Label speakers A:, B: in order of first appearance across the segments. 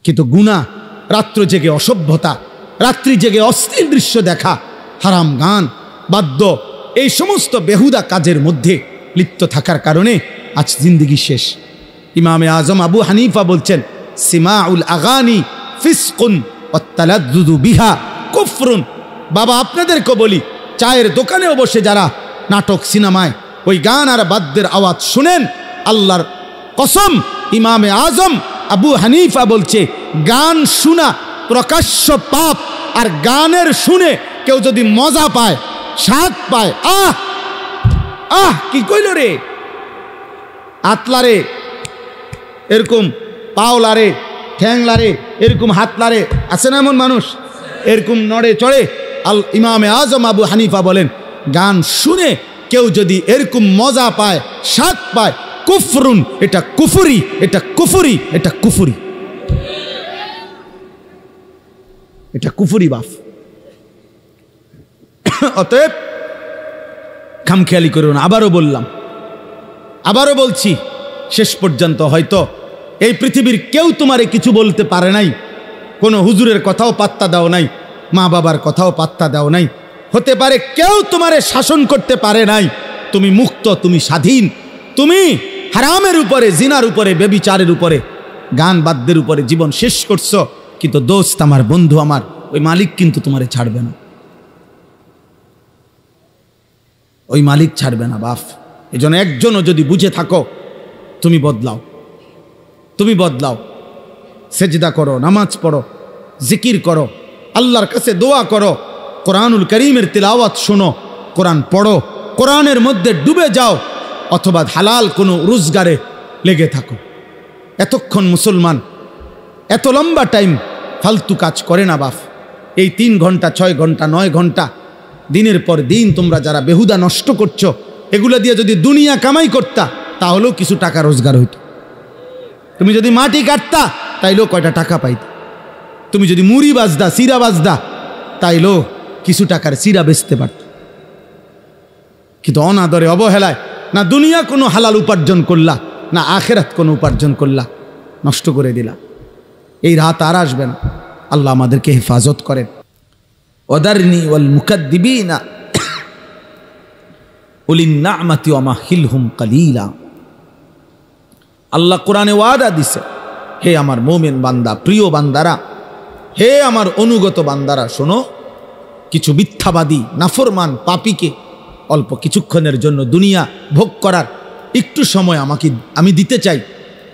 A: কিন্তু গুনাহ, রাত্র জেগে অসভ্যতা, রাত্রি জেগে অশ্লীল দৃশ্য দেখা, হারাম গান, বাদ্য, এই সমস্ত বেহুদা কাজের মধ্যে লিপ্ত থাকার কারণে আজ জিন্দেগি শেষ। ইমামে আজম আবু হানিফা বলছেন, সিমাউল আগানি ফিসকুন ওয়াত্তালাদ্দুদু বিহা কুফরুন। বাবা, আপনাদেরকে বলি, চায়ের দোকানেও বসে যারা নাটক সিনেমায় ওই গান আর বাদ্যের আওয়াজ শুনেন, আল্লাহর কসম ইমামে আজম আবু হানিফা বলছে, গান শোনা প্রকাশ্য পাপ। আর গানের শুনে কেউ যদি মজা পায়, স্বাদ পায়, আহ আহ কি কইল রে, আতলারে, এরকম পাওলারে, ঠ্যাংলারে, এরকম হাতলারে, আছে না এমন মানুষ, এরকম নড়ে চড়ে। ইমামে আজম আবু হানিফা বলেন, গান শুনে কেউ যদি এরকম মজা পায়, স্বাদ পায়, কুফরুন, এটা কুফরি, এটা কুফরি, এটা কুফরি, এটা কুফরি বাপ। অতএব খামখেয়ালি করুন। আবারও বললাম, আবারও বলছি, শেষ পর্যন্ত হয়তো এই পৃথিবীর কেউ তোমারে কিছু বলতে পারে নাই, কোনো হুজুরের কথাও পাত্তা দাও নাই, মা বাবার কথাও পাত্তা দাও নাই, হতে পারে কেউ তোমারে শাসন করতে পারে নাই, তুমি মুক্ত, তুমি স্বাধীন, তুমি হারামের উপরে, জিনার উপরে, ব্যভিচারের উপরে, গান বাদ্যের উপরে জীবন শেষ করছো। কিন্তু দোস্ত আমার, বন্ধু আমার, ওই মালিক কিন্তু তোমারে ছাড়বে না, ওই মালিক ছাড়বে না বাপ। এই জন্য একজনও যদি বুঝে থাকো, তুমি বদলাও, তুমি বদলাও, সেজদা করো, নামাজ পড়ো, জিকির করো, আল্লাহর কাছে দোয়া করো, কোরআনুল করিমের তিলাওয়াত শোনো, কোরআন পড়ো, কোরআনের মধ্যে ডুবে যাও, অথবা হালাল কোনো রোজগারে লেগে থাকো। এতক্ষণ মুসলমান এত লম্বা টাইম ফালতু কাজ করে না বাপ। এই 3 ঘন্টা, 6 ঘন্টা, 9 ঘন্টা দিনের পর দিন তোমরা যারা বেহুদা নষ্ট করছো, এগুলো দিয়ে যদি দুনিয়া কামাই করতা তাহলেও কিছু টাকা রোজগার হইত। তুমি যদি মাটি কাটতা তাইলেও কয়টা টাকা পাইত। তুমি যদি মুড়ি বাজদা, সিরা বাজদা, তাইলেও কিছু টাকার সিরা বেচতে পারত। কিন্তু অনাদরে, অবহেলায় না দুনিয়া কোনো হালাল উপার্জন করলা, না আখেরাত কোনো উপার্জন করলা, নষ্ট করে দিলা। এই রাত আর আসবে না। আল্লাহ আমাদেরকে হেফাজত করেন। ওয়াদারনি ওয়াল মুকাদ্দিবিনা উলিন নি'মাতি ওয়া মাহিলহুম কালিলা। আল্লাহ কোরআনে ওয়াদা দিছে, হে আমার মুমিন বান্দা, প্রিয় বান্দারা, হে আমার অনুগত বান্দারা, শোনো, কিছু মিথ্যাবাদী, নাফরমান, পাপীকে অল্প কিছুক্ষণের জন্য দুনিয়া ভোগ করার একটু সময় আমি দিতে চাই,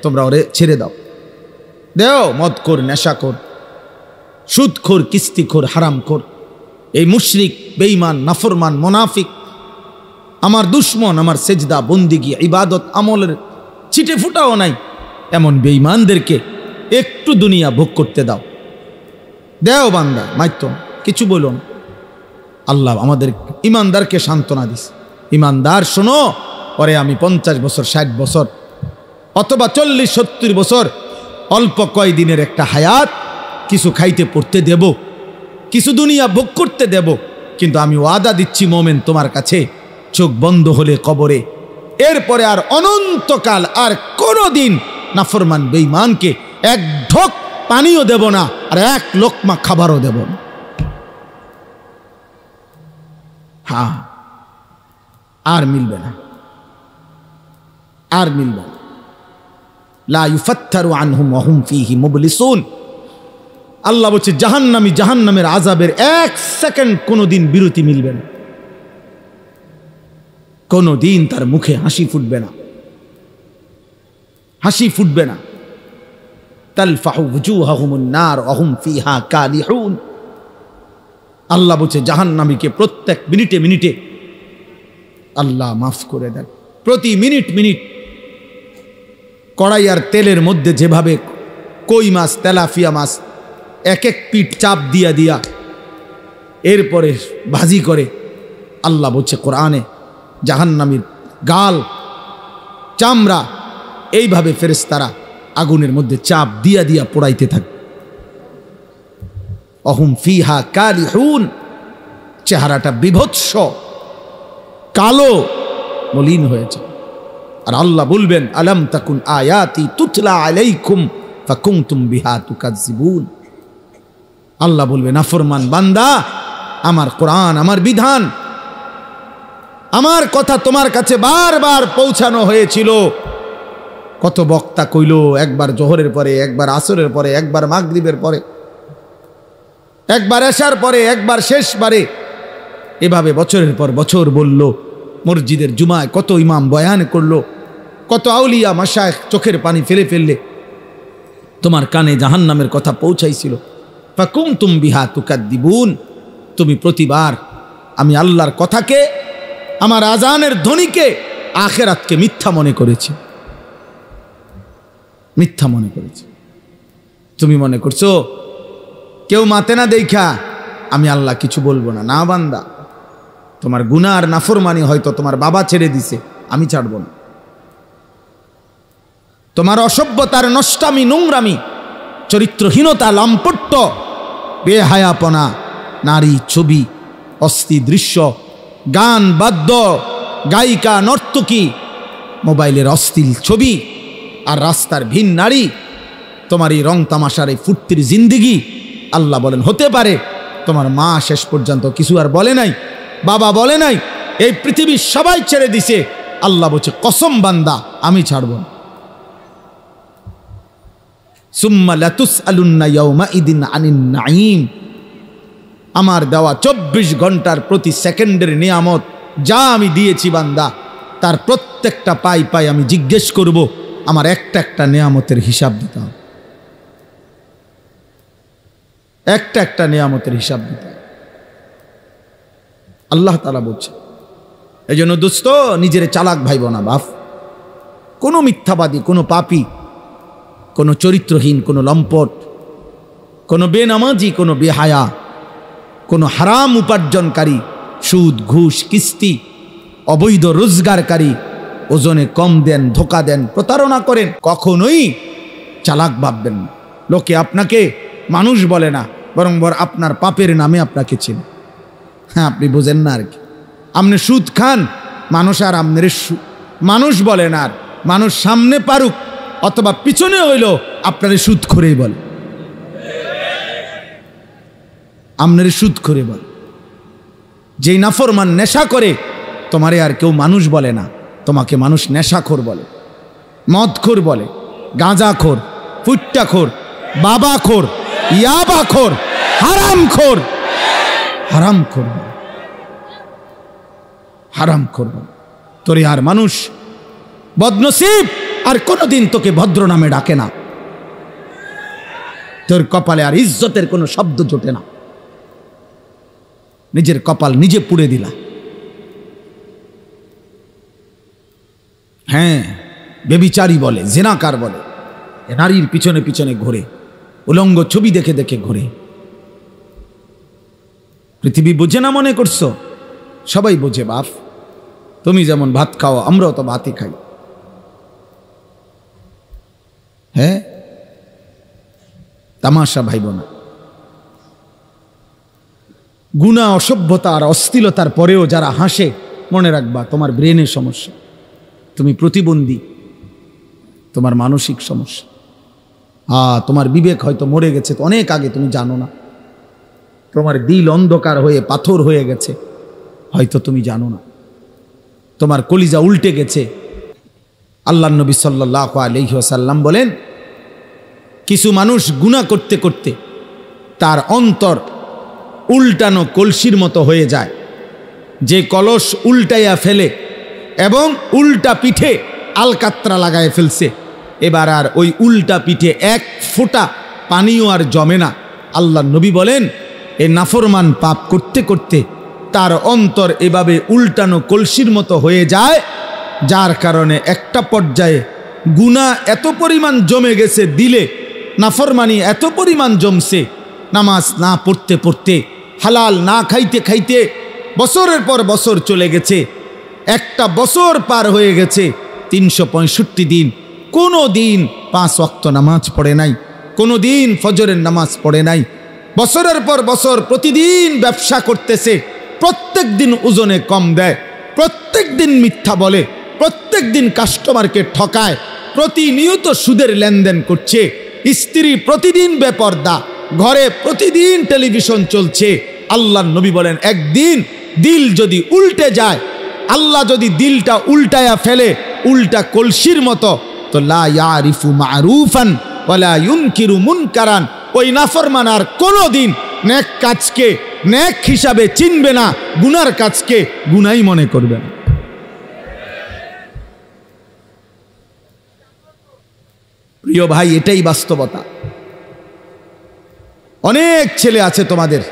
A: তোমরা ওরে ছেড়ে দাও। দেও মদখোর, নেশাখোর, সুদখোর, কিস্তিখোর, হারামখোর, এই মুশরিক, বেঈমান, নাফরমান, মুনাফিক, আমার দুশ্মন, আমার সেজদা, বন্দিগি, ইবাদত, আমলের ছিটে ফুটাও নাই, এমন বেঈমানদেরকে একটু দুনিয়া ভোগ করতে দাও। দেও বান্দা, মাইতো কিছু বলো না। আল্লাহ আমাদের ইমানদারকে সান্ত্বনা দিস। ইমানদার শোনো, পরে আমি 50 বছর, 60 বছর, অথবা 40-70 বছর, অল্প কয়দিনের একটা হায়াত, কিছু খাইতে পড়তে দেব, কিছু দুনিয়া ভোগ করতে দেব, কিন্তু আমি ওয়াদা দিচ্ছি মোমেন তোমার কাছে, চোখ বন্ধ হলে কবরে, এরপরে আর অনন্তকাল আর কোনোদিন নাফরমান বেঈমানকে এক ঢোক পানিও দেব না, আর এক লোকমা খাবারও দেব না। হ্যাঁ, আর মিলবে না, আর মিলবে না। লা ইউফাত্তারু আনহুম ওয়া হুম ফীহি মুবলিসুন। আল্লাহ বলছে, জাহান্নামী জাহান্নামের আযাবের 1 সেকেন্ড কোনোদিন বিরতি মিলবে না, কোনোদিন তার মুখে হাসি ফুটবে না, হাসি ফুটবে না। তালফাহু ওয়ুজুহাহুমুন নার ওয়া হুম ফীহা কালিহুন। আল্লাহ বলছে, জাহান্নামীকে প্রত্যেক মিনিটে মিনিটে আল্লাহ মাফ করে দেন। প্রতি মিনিট মিনিট কড়াই আর তেলের মধ্যে যেভাবে কই মাছ, তেলাপিয়া মাছ এক এক পিঠ চাপ দিয়া দিয়া এরপরে ভাজি করে, আল্লাহ বলছে কোরআনে, জাহান্নামীর গাল, চামড়া এইভাবে ফেরেশতারা আগুনের মধ্যে চাপ দিয়া দিয়া পোড়াইতে থাকে। অহুম ফিহা কালিহুন, চেহারাটা বিভৎস, কালো, মলিন হয়েছে। আর আল্লাহ বলবেন, আলাম তাকুন আয়াতি তুতলা আলাইকুম ফাকুনতুম বিহা তুকাজ্জিবুন। আল্লাহ বলবে, নাফরমান বান্দা, আমার কোরআন, আমার বিধান, আমার কথা তোমার কাছে বারবার পৌঁছানো হয়েছিল। কত বক্তা কইল, একবার জোহরের পরে, একবার আসরের পরে, একবার মাগরিবের পরে, একবার এশার পরে, একবার শেষবারে, এভাবে বছরের পর বছর বলল। মসজিদের জুমায় কত ইমাম বয়ান করলো, কত আউলিয়া মাশায়েখ চোখের পানি ফেলে ফেললে তোমার কানে জাহান্নামের কথা পৌঁছাইছিল। ফাকুনতুম বিহা তুকাদ্দিবুন। তুমি প্রতিবার আমি আল্লাহর কথাকে, আমার আজানের ধ্বনিকে, আখিরাতকে মিথ্যা মনে করেছি, মিথ্যা মনে করেছি। তুমি মনে করছো কেউ মাতে না দেখা আমি আল্লাহ কিছু বলবো না? না বান্দা, তোমার গুনাহ আর নাফরমানি হয়তো তোমার বাবা ছেড়ে দিছে, আমি ছাড়বো না। তোমার অসভ্যতার নষ্টামি, নোংরামি, চরিত্রহীনতা, লম্পট্য, বেহায়াপনা, নারী ছবি, অস্থি দৃশ্য, গান বাদ্য, গায়িকা, নর্তকী, মোবাইলের অশ্লীল ছবি আর রাস্তার ভিন নারী, তোমার এই রং তামাশার এই ফুর্তির জিন্দিগি। আল্লাহ বলেন, হতে পারে তোমার মা শেষ পর্যন্ত কিছু আর বলে নাই, বাবা বলে নাই, এই পৃথিবীর সবাই ছেড়ে দিছে, আল্লাহ বলছে কসম বান্দা আমি ছাড়ব না। সুম্মা লাতুসআলুন্না ইয়াউমাইদিন আনিন নাঈম। আমার দেওয়া 24 ঘন্টার প্রতি সেকেন্ডের নিয়ামত যা আমি দিয়েছি বান্দা, তার প্রত্যেকটা পাই পাই আমি জিজ্ঞেস করব, আমার একটা একটা নিয়ামতের হিসাব দিতে হবে, একটা একটা নিয়ামতের হিসাব দিতে হবে। আল্লাহ তাআলা বলছে, এই জন্য দোস্ত নিজের চালাক ভাইব না বাপ। কোনো মিথ্যাবাদী, কোনো পাপী, কোনো চরিত্রহীন, কোনো লম্পট, কোনো বেনামাজি, কোনো বেহায়া, কোনো হারাম উপার্জনকারী, সুদ ঘুষ কিস্তি অবৈধ রোজগারকারী, ওজনে কম দেন, ধোকা দেন, প্রতারণা করেন, কখনোই চালাক ভাববেন না। লোকে আপনাকে মানুষ বলে না, বরং আপনার পাপের নামে আপনাকে চেনে। হ্যাঁ, আপনি বোঝেন না আর কি। আপনি সুদ খান, মানুষ আর আপনার মানুষ বলে না, আর মানুষ সামনে পারুক অথবা পিছনে হইল আপনার সুদ খোরেই বলে, আপনার সুদ খোরে বলে। যেই নাফরমান নেশা করে, তোমারে আর কেউ মানুষ বলে না, তোমাকে মানুষ নেশাখোর বলে, মদখোর বলে, গাঁজাখোর, ফুট্টাখোর, বাবাখোর, ইয়াবাখোর, হারামখোর, হারামখোর বলে, হারামখোর বলে। তোরে আর মানুষ বদনসিব আর কোনোদিন তোকে ভদ্র নামে ডাকে না, তোর কপালে আর ইজ্জতের কোনো শব্দ জোটে না। নিজের কপাল নিজে পুড়ে দিলা। হ্যাঁ, বেবিচারী বলে, জেনাকার বলে, নারীর পিছনে পিছনে ঘোরে, উলঙ্গ ছবি দেখে দেখে ঘোরে। পৃথিবী বোঝে না মনে করছো? সবাই বোঝে বাপ। তুমি যেমন ভাত খাও, আমরাও তো ভাতই খাই। হ্যাঁ, তামাশা ভাইব না। গুনাহ, অসভ্যতা আর অশ্লীলতার পরেও যারা হাসে, মনে রাখবা তোমার ব্রেনের সমস্যা, তুমি প্রতিবন্ধী, তোমার মানসিক সমস্যা। তোমার বিবেক হয়তো মরে গেছে তো অনেক আগে, তুমি জানো না। তোমার দিল অন্ধকার হয়ে পাথর হয়ে গেছে, হয়তো তুমি জানো না। তোমার কলিজা উল্টে গেছে। আল্লাহর নবী সাল্লাল্লাহু আলাইহি ওয়াসাল্লাম বলেন, কিছু মানুষ গুনাহ করতে করতে তার অন্তর উল্টানো কলসির মতো হয়ে যায়। যে কলস উল্টাইয়া ফেলে এবং উল্টা পিঠে আলকাত্রা লাগায় ফেলছে, এবার আর ওই উল্টা পিঠে এক ফোঁটা পানিও আর জমে না। আল্লাহর নবী বলেন, এ নাফরমান পাপ করতে করতে তার অন্তর এভাবে উল্টানো কলসির মতো হয়ে যায়, যার কারণে একটা পর্যায়ে গুনাহ এত পরিমাণ জমে গেছে দিলে, নাফরমানি এত পরিমাণ জমছে, নামাজ না পড়তে পড়তে, হালাল না খাইতে খাইতে বছরের পর বছর চলে গেছে। একটা বছর পার হয়ে গেছে, 365 দিন কোনো দিন 5 ওয়াক্ত নামাজ পড়ে নাই, কোনো দিন ফজরের নামাজ পড়ে নাই। বছরের পর বছর প্রতিদিন ব্যবসা করতেছে, প্রত্যেক দিন ওজনে কম দেয়, প্রত্যেক দিন মিথ্যা বলে, প্রত্যেক দিন কাস্টমারকে ঠকায়, প্রতিনিয়ত সুদের লেনদেন করছে, স্ত্রী প্রতিদিন বেপর্দা, ঘরে প্রতিদিন টেলিভিশন চলছে। আল্লাহর নবী বলেন একদিন দিল যদি উল্টে যায়, আল্লাহ যদি দিলটা উল্টায়া ফেলে উল্টা কলসির মতো, তো লা ইয়ারিফু মারুফান ওয়ালা ইউনকিরু মুনকারান, ওই নাফরমান আর কোনোদিন নেক কাজকে নেক হিসাবে চিনবে না, গুনার কাজকে গুনাই মনে করবে না। প্রিয় ভাই, এটাই বাস্তবতা। অনেক ছেলে আছে তোমাদের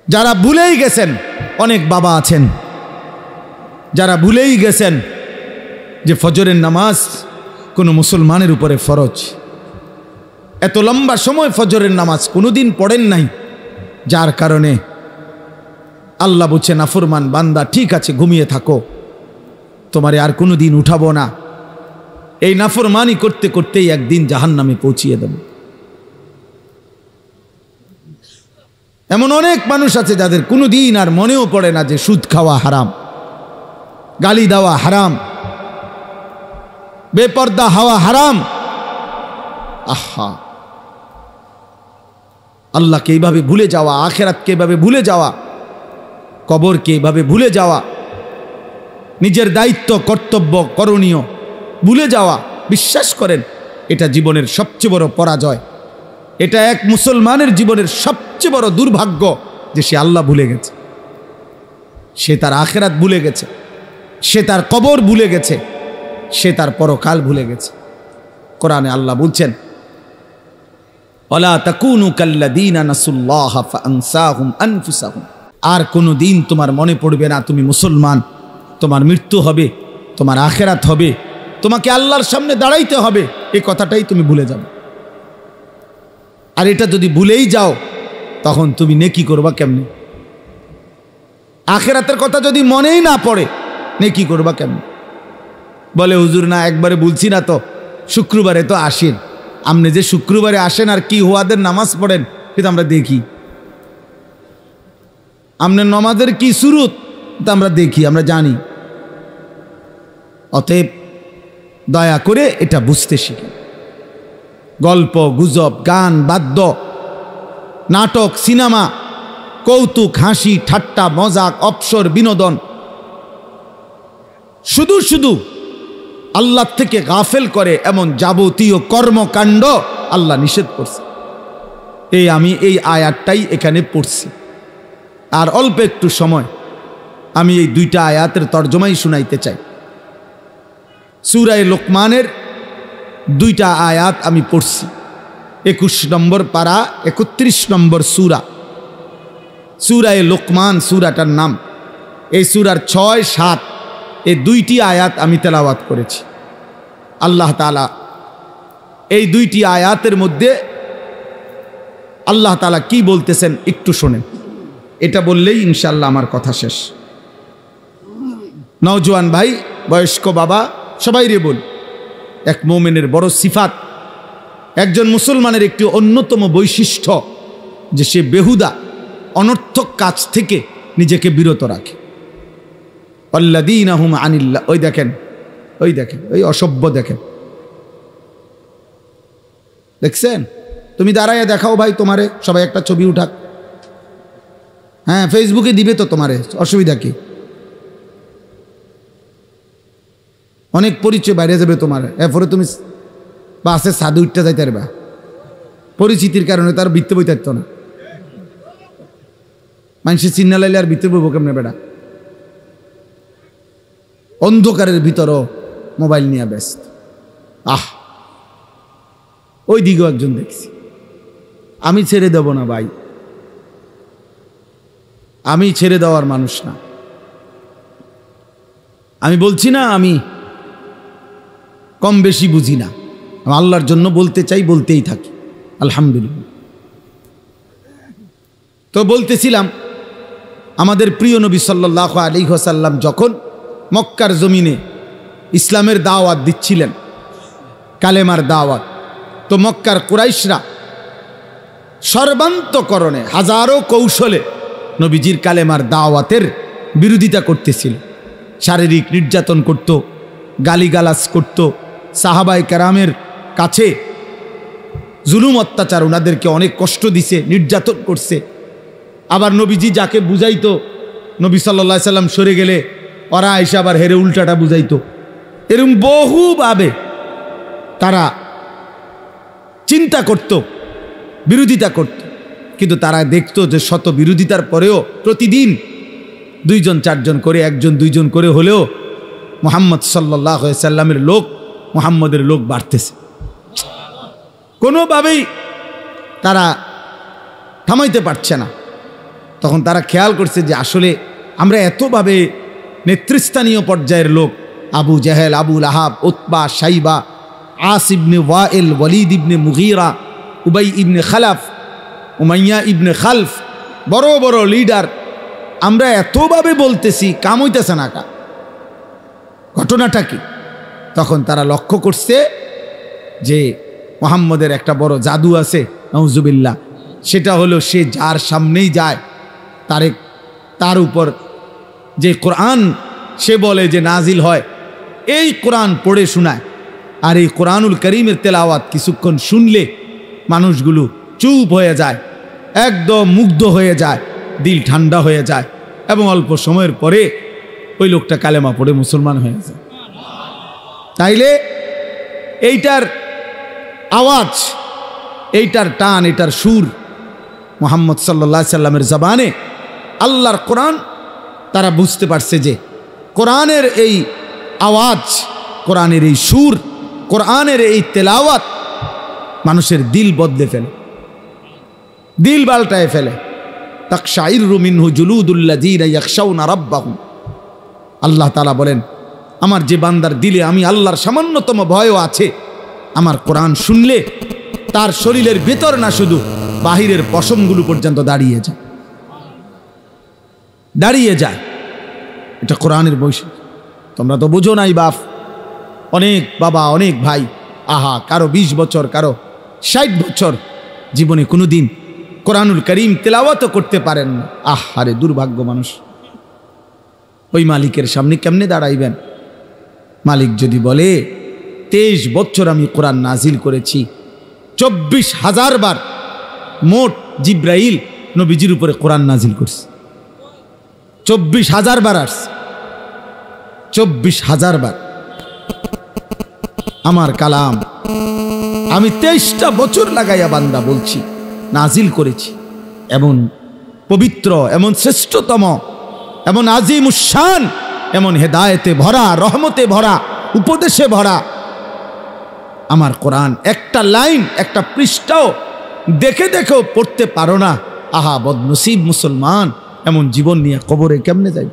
A: যারা ভুলেই গেছেন, অনেক বাবা আছেন যারা ভুলেই গেছেন যে ফজরের নামাজ কোনো মুসলমানের উপরে ফরজ। এত লম্বা সময় ফজরের নামাজ কোনোদিন পড়েন নাই, যার কারণে আল্লাহ বলছে নাফরমান বান্দা ঠিক আছে ঘুমিয়ে থাকো, তোমারে আর কোনোদিন উঠাবো না। এই নাফরমানি করতে করতেই একদিন জাহান্নামে পৌঁছিয়ে দেব। এমন অনেক মানুষ আছে যাদের কোনোদিন আর মনেও পড়ে না যে সুদ খাওয়া হারাম, গালি দেওয়া হারাম, বেপর্দা হওয়া হারাম। আহা, আল্লাহকে এইভাবে ভুলে যাওয়া, আখিরাতকে এইভাবে ভুলে যাওয়া, কবরকে এইভাবে ভুলে যাওয়া, নিজের দায়িত্ব কর্তব্য করণীয় ভুলে যাওয়া, বিশ্বাস করেন এটা জীবনের সবচেয়ে বড় পরাজয়। এটা এক মুসলমানের জীবনের সবচেয়ে বড় দুর্ভাগ্য যে সে আল্লাহ ভুলে গেছে, সে তার আখিরাত ভুলে গেছে, সে তার কবর ভুলে গেছে, সে তার পরকাল ভুলে গেছে। কোরআনে আল্লাহ বলছেন ওয়ালা তাকুনু কাল্লাযীনা নাসুল্লাহা ফাআনসাহুম আনফুসাহুম, আর কোনো দিন তোমার মনে পড়বে না তুমি মুসলমান, তোমার মৃত্যু হবে, তোমার আখিরাত হবে, তোমাকে আল্লাহর সামনে দাঁড়াইতে হবে, এই কথাটাই তুমি ভুলে যাবে। আর এটা যদি ভুলেই যাও তখন তুমি নেকি করবা কেমনে? আখিরাতের কথা যদি মনেই না পড়ে নেকি করবা কেমনে? বলে হুজুর না একবারে বলছি না তো, শুক্রবারে তো আসেন, আপনি যে শুক্রবারে আসেন আর কি হুয়াদের নামাজ পড়েন কিন্তু আমরা দেখি, আপনার নামাজের কি সুরত তা আমরা দেখি, আমরা জানি। অতএব দয়া করে এটা বুঝতে শিখেন। গল্প গুজব, গান বাদ্য, নাটক, সিনেমা, কৌতুক, হাসি ঠাট্টা, মজাক, অবসর, বিনোদন, শুধু শুধু আল্লাহ থেকে গাফেল করে এমন যাবতীয় কর্মকাণ্ড আল্লাহ নিষেধ করছে। আমি এই আয়াতটাই এখানে পড়ছি, আর অল্প একটু সময় আমি এই দুইটা আয়াতের তর্জমাই শুনাইতে চাই। সূরা লোকমানের দুইটা আয়াত আমি পড়ছি, 21 নম্বর পারা 31 নম্বর সূরা। সূরা লোকমান সূরাটার নাম। এই সূরার 6, 7 এই দুইটি আয়াত আমি তেলাওয়াত করেছি। আল্লাহ তাআলা এই দুইটি আয়াতের মধ্যে আল্লাহ তাআলা কি বলতেছেন একটু শোনেন, এটা বললেই ইনশাআল্লাহ আমার কথা শেষ। নওজোয়ান ভাই, বয়স্ক বাবা, সবাই রে বল, এক মুমিনের বড় সিফাত, একজন মুসলমানের একটি অন্যতম বৈশিষ্ট্য যে সে বেহুদা অনর্থক কাজ থেকে নিজেকে বিরত রাখে। আল্লাযীনা হুম আনিল্লাহ, ওই দেখেন ওই অসভ্য দেখেন, দেখছেন? তুমি দাঁড়াইয়া দেখাও ভাই তোমারে, সবাই একটা ছবি উঠাক। হ্যাঁ, ফেসবুকে দিবে তো তোমারে, অসুবিধা কি? অনেক পরিচয় বাইরে যাবে তোমার, এরপরে তুমি বাসে সাধু উঠতে যাইতে পারবা, পরিচিতির কারণে তার বৃত্তে বই থাকতো না। মানুষের চিন্না লাইলে আর বৃত্তে বইব কেমনে বেটা? অন্ধকারের ভিতরও মোবাইল নিয়ে ব্যস্ত। ওই দিকেও একজন দেখছি। আমি ছেড়ে দেব না ভাই, আমি ছেড়ে দেওয়ার মানুষ না। আমি বলছি না আমি কম বেশি বুঝি না, আমি আল্লাহর জন্য বলতে চাই, বলতেই থাকি, আলহামদুলিল্লাহ। তো বলতেছিলাম, আমাদের প্রিয় নবী সাল্লাল্লাহু আলাইহি ওয়াসাল্লাম যখন মক্কার জমিনে ইসলামের দাওয়াত দিচ্ছিলেন, কালেমার দাওয়াত, তো মক্কার কুরাইশরা সর্বান্তকরণে হাজারো কৌশলে নবীজির কালেমার দাওয়াতের বিরোধিতা করতেছিল। শারীরিক নির্যাতন করত, গালিগালাজ করত, সাহাবায়ে কেরামের কাছে জুলুম অত্যাচার, ওনাদেরকে অনেক কষ্ট দিছে, নির্যাতন করছে। আবার নবীজি যাকে বুঝাইতো, নবী সাল্লাল্লাহু আলাইহি সাল্লাম সরে গেলে ওরা এসে আবার হেরে উল্টাটা বুঝাইতো। এরকম বহুভাবে তারা চিন্তা করত, বিরোধিতা করত, কিন্তু তারা দেখতো যে শত বিরোধিতার পরেও প্রতিদিন 2-4 করে, 1-2 করে হলেও মুহাম্মদ সাল্লাল্লাহু আলাইহি সাল্লামের লোক, মুহাম্মদের লোক বাড়তেছে। কোনোভাবেই তারা থামাইতে পারছে না। তখন তারা খেয়াল করছে যে আসলে আমরা এতভাবে নেতৃস্থানীয় পর্যায়ের লোক, আবু জাহেল, আবু লাহাব, উতবা, শাইবা, আস ইবনে ওয়াইল, ওয়ালিদ ইবনে মুগীরা, উবাই ইবনে খালাফ, উমাইয়া ইবনে খালফ, বড় বড় লিডার, আমরা এতভাবে বলতেছি, কাম হইতেছে না। ঘটনাটা কি? তখন তারা লক্ষ্য করছে যে মুহাম্মদের একটা বড় জাদু আছে, নাউজুবিল্লাহ। সেটা হলো সে যার সামনেই যায় তার উপর যে কোরআন সে বলে যে নাজিল হয়, এই কোরআন পড়ে শোনায়। আর এই কোরআনুল করিমের তেলাওয়াত কিছুক্ষণ শুনলে মানুষগুলো চুপ হয়ে যায়, একদম মুগ্ধ হয়ে যায়, দিল ঠান্ডা হয়ে যায়, এবং অল্প সময়ের পরে ওই লোকটা কালেমা পড়ে মুসলমান হয়ে যায়। তাইলে এইটার আওয়াজ, এইটার টান, এইটার সুর মুহাম্মদ সাল্লাল্লাহু আলাইহি সাল্লামের জবানে, আল্লাহর কোরআন, তারা বুঝতে পারছে যে কোরআনের এই আওয়াজ, কোরআনের এই সুর, কোরআনের এই তেলাওয়াত মানুষের দিল বদলে ফেলে, দিল পাল্টায় ফেলে। তাকশাইরু মিনহু জুলুদুল্লাযীনা ইয়াখশাউনা রাব্বাহুম। আল্লাহ তাআলা বলেন, আমার যে বান্দার দিলে আমি আল্লাহর সামান্যতম ভয়ও আছে, আমার কোরআন শুনলে তার শরীরের ভেতর না শুধু বাহিরের পশমগুলো পর্যন্ত দাঁড়িয়ে যায়। এটা কোরআনের বৈশিষ্ট্য। তোমরা তো বুঝো নাই বাপ, অনেক বাবা, অনেক ভাই, আহা, কারো 20 বছর, কারো 60 বছর, জীবনে কোনোদিন কোরআনুল করিম তেলাওয়াতও করতে পারেন না। আহারে দুর্ভাগ্য মানুষ। ওই মালিকের সামনে কেমনে দাঁড়াইবেন? মালিক যদি বলে 23 বছর আমি কোরআন নাজিল করেছি, 24,000 বার মোট জিব্রাইল নবীজির উপরে কোরআন নাজিল করছে, 24,000 বার আসছে, 24,000 বার আমার কালাম আমি 23টা বছর লাগাইয়া বান্দা বলছি, নাজিল করেছি। এমন পবিত্র, এমন শ্রেষ্ঠতম, এমন আজিমুশান, এমন হেদায়েতে ভরা, রহমতে ভরা, উপদেশে ভরা আমার কোরআন। একটা লাইন, একটা পৃষ্ঠাও দেখেও পড়তে পারো না। আহা বদনসিব মুসলমান, এমন জীবন নিয়ে কবরে কেমনে যাই?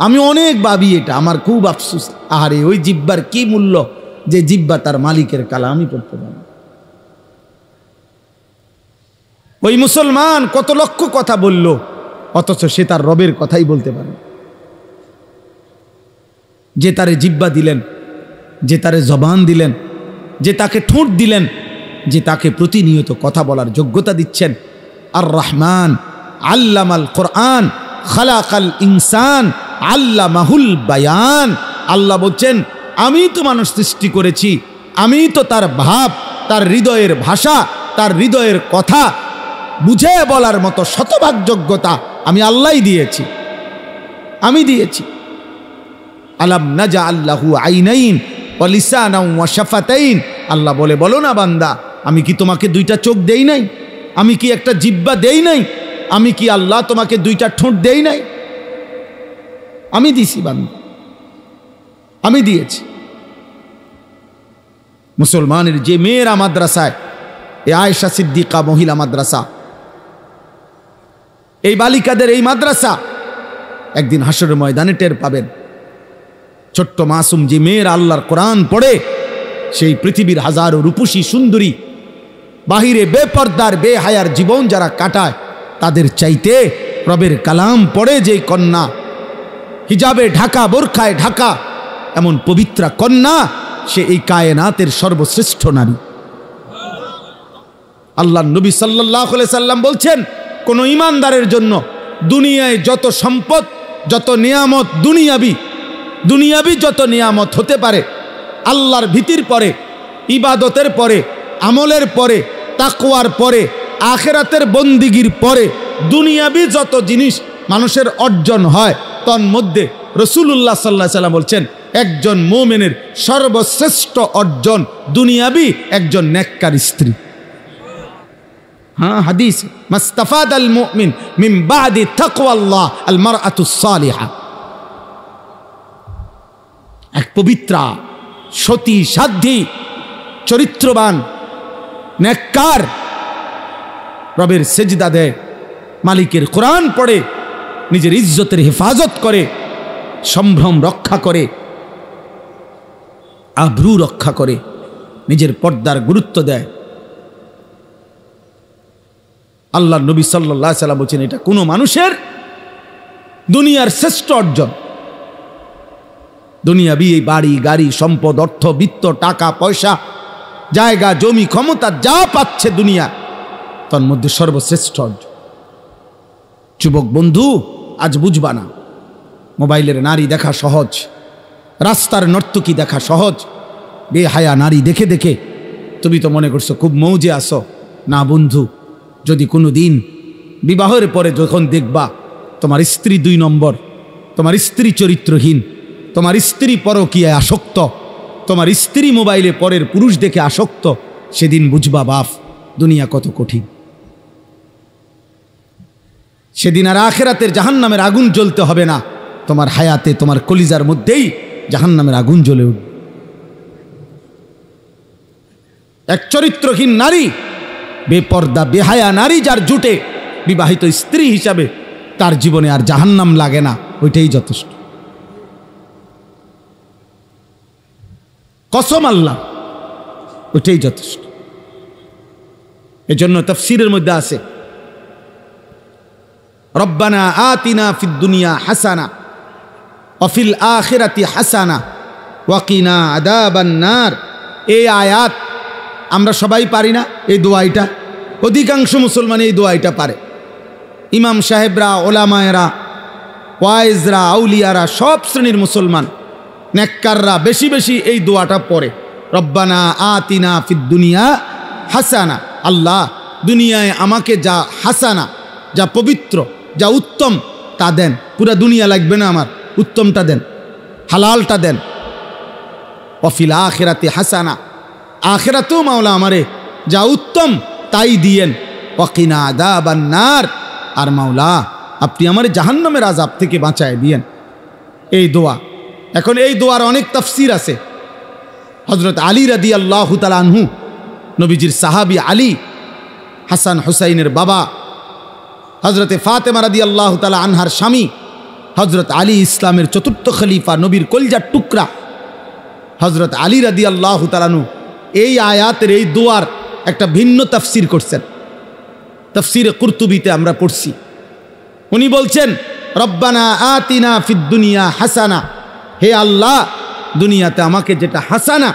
A: আমি অনেক ভাবি এটা, আমার খুব আফসোস। আহারে ওই জিব্বার কি মূল্য, যে জিব্বা তার মালিকের কালামই পড়তে পারে। ওই মুসলমান কত লক্ষ কথা বলল, অথচ সে তার রবের কথাই বলতে পারে। যে তারে জিব্বা দিলেন, যে তারে জবান দিলেন, যে তাকে ঠোঁট দিলেন, যে তাকে প্রতিনিয়ত কথা বলার যোগ্যতা দিচ্ছেন। আর রহমান আল্লামাল কোরআন খালাকাল ইনসান আল্লামাহুল বায়ান। আল্লাহ বলছেন, আমি তো মানুষ সৃষ্টি করেছি, আমি তো তার ভাব, তার হৃদয়ের ভাষা, তার হৃদয়ের কথা বুঝে বলার মতো শতভাগ যোগ্যতা আমি আল্লাহই দিয়েছি, আমি দিয়েছি। আলাম নাজআল লাহু আইনাইন ওয়া লিসানান ওয়া শাফাতাইন। আল্লাহ বলে, বলো না বান্দা, আমি কি তোমাকে 2টা চোখ দেই নাই? আমি কি একটা জিহ্বা দেই নাই? আমি কি আল্লাহ তোমাকে 2টা ঠোঁট দেই নাই? আমি দিছি বান্দা, আমি দিয়েছি। মুসলমানের যে মেয়েরা মাদ্রাসায়, এই আয়েশা সিদ্দিকা মহিলা মাদ্রাসা, এই বালিকাদের এই মাদ্রাসা, একদিন হাসরের ময়দানে টের পাবেন। ছোট্ট মাসুম যে মেয়েরা আল্লাহর কোরআন পড়ে, সেই পৃথিবীর হাজারো রূপসী সুন্দরী বাহিরে বেপর্দার বেহায়ার জীবন যারা কাটায়, তাদের চাইতে রবের কালাম পড়ে যে কন্যা, হিজাবে ঢাকা, বোরখায় ঢাকা, এমন পবিত্রা কন্যা, সে এই কায়নাতের সর্বশ্রেষ্ঠ নারী। আল্লাহ নবী সাল্লাল্লাহু আলাইহি সাল্লাম বলছেন, কোন ঈমানদারের জন্য দুনিয়ায় যত সম্পদ, যত নিয়ামত, দুনিয়াবি যত নিয়ামত হতে পারে, আল্লাহর ভীতির পরে ইবাদতের পরে, আমলের পরে, তাকওয়ার পরে, আখিরাতের বন্দিগির পরে দুনিয়াবি যত জিনিস মানুষের অর্জন হয় তন্মধ্যে রাসূলুল্লাহ সাল্লাল্লাহু আলাইহি ওয়াসাল্লাম বলছেন একজন মুমিনের সর্বশ্রেষ্ঠ অর্জন দুনিয়াবি একজন নেককার স্ত্রী। হ্যাঁ, হাদিস, মাস্তাফাদাল মুমিন মিন বাদি তাকওয়াল্লাহ আল মারআতুস সালিহা। এক পবিত্রা, সতী, সাধ্বী, চরিত্রবান, নেককার, রবের সেজদা দেয়, মালিকের কোরআন পড়ে, নিজের ইজ্জতের হেফাজত করে, সম্ভ্রম রক্ষা করে, আব্রু রক্ষা করে, নিজের পর্দার গুরুত্ব দেয়। আল্লাহ নবী সাল্লাল্লাহু আলাইহি সাল্লাম বলেছেন এটা কোনো মানুষের দুনিয়ার শ্রেষ্ঠ অর্জন। দুনিয়াবি এই বাড়ি, গাড়ি, সম্পদ, অর্থ, বিত্ত, টাকা পয়সা, জায়গা, জমি, ক্ষমতা যা পাচ্ছে দুনিয়া, তার মধ্যে সর্বশ্রেষ্ঠ অর্জন। যুবক বন্ধু, আজ বুঝবা না, মোবাইলের নারী দেখা সহজ, রাস্তার নর্তকী দেখা সহজ, বেহায়া নারী দেখে দেখে তুমি তো মনে করছো খুব মৌজে আসো। না বন্ধু, যদি কোনো দিন বিবাহের পরে যখন দেখবা তোমার স্ত্রী 2 নম্বর, তোমার স্ত্রী চরিত্রহীন, তোমার স্ত্রী পরকীয়ায় আসক্ত, তোমার স্ত্রী মোবাইলে পরের পুরুষ দেখে আসক্ত, সেদিন বুঝবা বাপ দুনিয়া কত কঠিন। সেদিন আর আখিরাতের জাহান্নামের আগুন জ্বলতে হবে না, তোমার হায়াতে, তোমার কলিজার মধ্যেই জাহান্নামের আগুন জ্বলে উঠবে। এক চরিত্রহীন নারী, বেপর্দা বেহায়া নারী যার জুটে বিবাহিত স্ত্রী হিসাবে, তার জীবনে আর জাহান্নাম লাগে না, ওইটাই যথেষ্ট। কসম আল্লাহ, ওইটাই যথেষ্ট। এজন্য তাফসীরের মধ্যে আছে রব্বানা আতিনা ফিদ দুনিয়া হাসানা ওয়া ফিল আখিরাতি হাসানা ওয়া কিনা আযাবান নার। এই আয়াত আমরা সবাই পারি না, এই দোয়াইটা অধিকাংশ মুসলমান এই দোয়াইটা পারে। ইমাম সাহেবরা, ওলামায়েরা, ওয়াইজরা, আউলিয়ারা, সব শ্রেণীর মুসলমান নেককাররা বেশি বেশি এই দোয়াটা পড়ে, রব্বানা আতিনা ফিদ দুনিয়া হাসানা। আল্লাহ, দুনিয়ায় আমাকে যা হাসানা, যা পবিত্র, যা উত্তম তা দেন। পুরা দুনিয়া লাগবে না আমার, উত্তমটা দেন, হালালটা দেন। ওয়াফিল আখিরাতি হাসানা, আখিরাতেও মাওলা আমারে যা উত্তম তাই দিয়েন। ওয়াকিনা আযাবান নার, আর মাওলা আপনি আমারে জাহান্নামের আযাব থেকে বাঁচায় দিয়েন। এই দোয়া। এখন এই দোয়ার অনেক তাফসীর আছে। হযরত আলী রাদিয়াল্লাহু তাআলা আনহু, নবীজির সাহাবী আলী, হাসান হুসাইনের বাবা, হযরতে ফাতেমা রাদিয়াল্লাহু তাআলা আনহার স্বামী, হযরত আলী ইসলামের 4র্থ খলিফা, নবীর কলিজার টুকরা হযরত আলী রাদিয়াল্লাহু তাআলা আনহু এই আয়াতের, এই দোয়ার একটা ভিন্ন তাফসীর করছেন। তাফসীরে কুরতুবিতে আমরা পড়ছি, উনি বলছেন রব্বানা আতিনা ফিদ দুনিয়া হাসানা, হে আল্লাহ দুনিয়াতে আমাকে যেটা হাসানা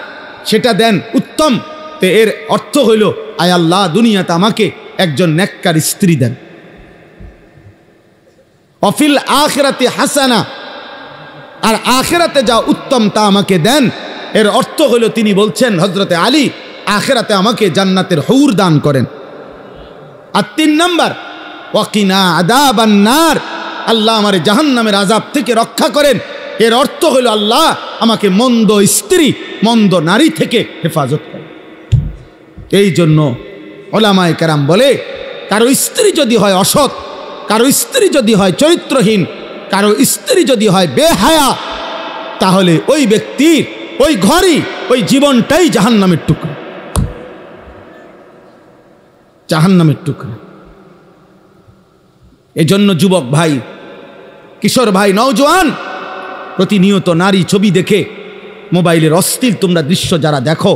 A: সেটা দেন, উত্তম। তো এর অর্থ হইল, আয় আল্লাহ দুনিয়াতে আমাকে একজন নেককার স্ত্রী দেন। অফিল আখিরাতি হাসানা, আর আখিরাতে যা উত্তম তা আমাকে দেন। এর অর্থ হইল তিনি বলছেন, হযরতে আলী, আখিরাতে আমাকে জান্নাতের হুর দান করেন। আর 3 নাম্বার, ওয়াকিনা আযাবান নার, আল্লাহ আমারে জাহান্নামের আযাব থেকে রক্ষা করেন। এর অর্থ হইল আল্লাহ আমাকে মন্দ স্ত্রী, মন্দ নারী থেকে হেফাজত করেন। এই জন্য ওলামায়ে কেরাম বলে, কারো স্ত্রী যদি হয় অসৎ, কারো স্ত্রী যদি হয় চরিত্রহীন, কারো স্ত্রী যদি হয় বেহায়া, তাহলে ওই ব্যক্তির, ওই ঘরই, ওই জীবনটাই জাহান্নামের টুকরা, জাহান্নামের টুকরা। এজন্য যুবক ভাই, কিশোর ভাই, নওজোয়ান, প্রতিনিয়ত নারী ছবি দেখে, মোবাইলের অশ্লীল তোমরা দৃশ্য যারা দেখো,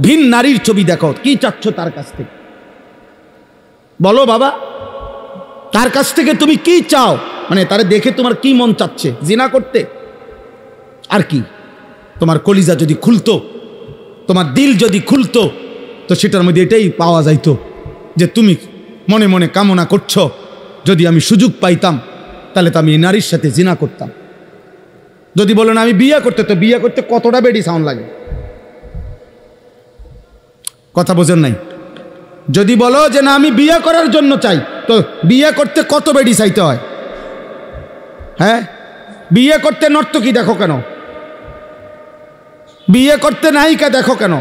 A: ভিন নারীর ছবি দেখো, কি চাচ্ছ তার কাছ থেকে? বলো বাবা, তার কাছ থেকে তুমি কি চাও? মানে তারে দেখে তোমার কি মন চাচ্ছে? জিনা করতে? আর কি? তোমার কলিজা যদি খুলতো, তোমার দিল যদি খুলতো, তো সেটার মধ্যে এটাই পাওয়া যাইতো যে তুমি মনে মনে কামনা করছো, যদি আমি সুযোগ পাইতাম তাহলে তো আমি এই নারীর সাথে জিনা করতাম। যদি বলো না আমি বিয়ে করতে, তো বিয়ে করতে কতটা বেডি সাউন্ড লাগে? কথা বোঝেন নাই? যদি বলো যে না আমি বিয়ে করার জন্য চাই, তো বিয়ে করতে কত বেডি চাইতে হয়? হ্যাঁ, বিয়ে করতে নর্তকী দেখো কেন? বিয়ে করতে নায়িকা দেখো কেন?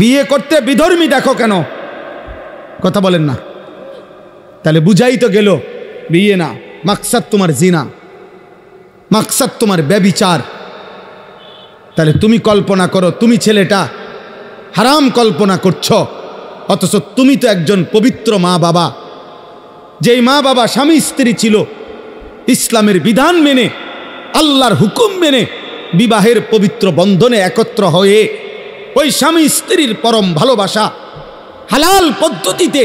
A: বিয়ে করতে বিধর্মী দেখো কেন? কথা বলেন না। তাহলে বুঝাই তো গেল বিয়ে না, মাকসাদ তোমার জিনা, মাকসাদ তোমার ব্যভিচার। তাহলে তুমি কল্পনা করো, তুমি ছেলেটা হারাম কল্পনা করছো, অথচ তুমি তো একজন পবিত্র মা বাবা। যেই মা বাবা স্বামী স্ত্রী ছিল, ইসলামের বিধান মেনে, আল্লাহর হুকুম মেনে বিবাহের পবিত্র বন্ধনে একত্র হয়ে ওই স্বামী স্ত্রীর পরম ভালোবাসা, হালাল পদ্ধতিতে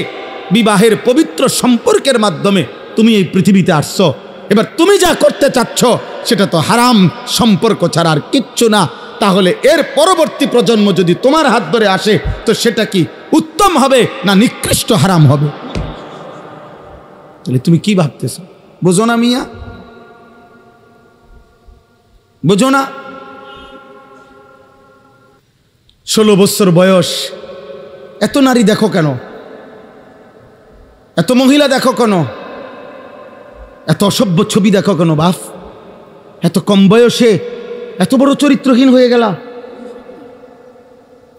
A: বিবাহের পবিত্র সম্পর্কের মাধ্যমে তুমি এই পৃথিবীতে আসছো। এবার তুমি যা করতে চাচ্ছ সেটা তো হারাম সম্পর্ক ছাড়া আর কিচ্ছু না। তাহলে এর পরবর্তী প্রজন্ম যদি তোমার হাত ধরে আসে, তো সেটা কি উত্তম হবে না নিকৃষ্ট হারাম হবে? তাহলে তুমি কি ভাবতেছো? বোঝো না মিয়া, বোঝো না? 16 বছর বয়স, এত নারী দেখো কেন? এত মহিলা দেখো কেন? এত অসভ্য ছবি দেখো কেন বাপ? এত কম বয়সে এত বড় চরিত্রহীন হয়ে গেলা,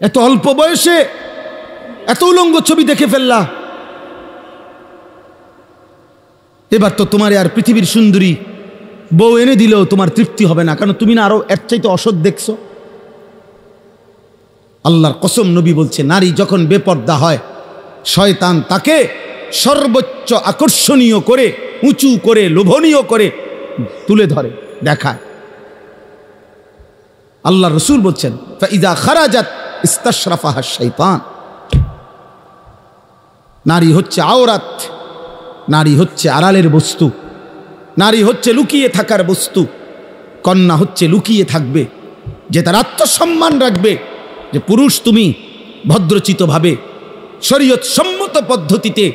A: এত অল্প বয়সে এত উলঙ্গ ছবি দেখে ফেললা। এবার তো তোমার আর পৃথিবীর সুন্দরী বউ এনে দিলেও তোমার তৃপ্তি হবে না, কারণ তুমি না আরো এর চাইতে অসৎ দেখছো। আল্লাহর কসম, নবী বলছে নারী যখন বেপর্দা হয়, শয়তান তাকে সর্বোচ্চ আকর্ষণীয় করে, উঁচু করে, লোভনীয় করে তুলে ধরে, দেখায়। আল্লাহ রসুল বলছেন ফাইদা খারাজাত ইস্তাশরাফাহা শাইতান। নারী হচ্ছে আওরাত, নারী হচ্ছে আড়ালের বস্তু, নারী হচ্ছে লুকিয়ে থাকার বস্তু। কন্যা হচ্ছে লুকিয়ে থাকবে, যে তার আত্মসম্মান রাখবে, যে পুরুষ তুমি ভদ্রচিতভাবে শরীয়ত সম্মত পদ্ধতিতে